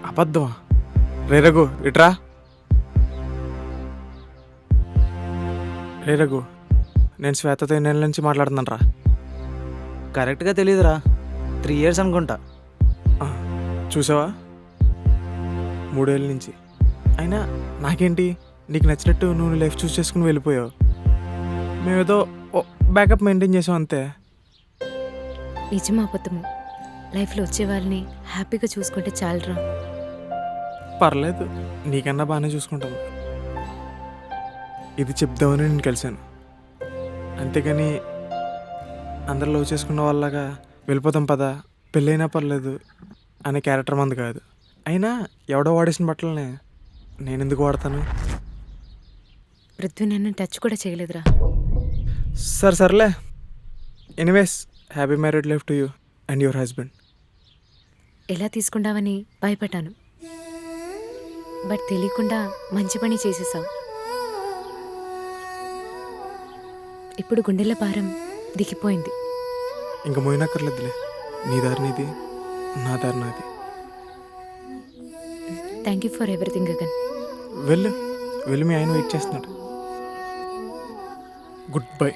అబద్ధమా? రే రఘు ఇట్రా. రే రఘు, నేను శ్వేతతో ఎన్నేళ్ళ నుంచి మాట్లాడుతున్నాను రా. కరెక్ట్గా తెలియదురా, 3 years అనుకుంటా. చూసావా, 3 ఏళ్ళ నుంచి. అయినా నాకేంటి, నీకు నచ్చినట్టు నువ్వు నీ లైఫ్ చూస్ చేసుకుని వెళ్ళిపోయావు. మేమేదో బ్యాకప్ మెయింటైన్ చేసాం అంతే. నిజమా అబద్ధము? లైఫ్లో వచ్చే వాళ్ళని హ్యాపీగా చూసుకుంటే చాలరా. పర్లేదు, నీకన్నా బాగానే చూసుకుంటాను. ఇది చెప్దామని నేను కలిశాను, అంతేగాని అందరు లవ్ చేసుకున్న వాళ్ళగా వెళ్ళిపోతాం పదా, పెళ్ళైనా పర్లేదు అనే క్యారెక్టర్ మంది కాదు. అయినా ఎవడో వాడేసిన బట్టలనే నేను ఎందుకు వాడతాను? పృథ్వీ నన్ను టచ్ కూడా చేయలేదురా. సర్లే. Anyways, happy married life to you and your husband. ఎలా తీసుకుంటావని భయపడ్డాను, బట్ తెలియకుండా మంచి పని చేసేసావు. ఇప్పుడు గుండెల భారం దిగిపోయింది. ఇంకా మోయినక్కర్లేదులే. నీ దారి నీది, నా దారి నాది. Thank you for everything Gagan. వెళ్ళు, వెళ్ళి మీ ఆయన వెయిట్ చేస్తున్నాడు. Good bye.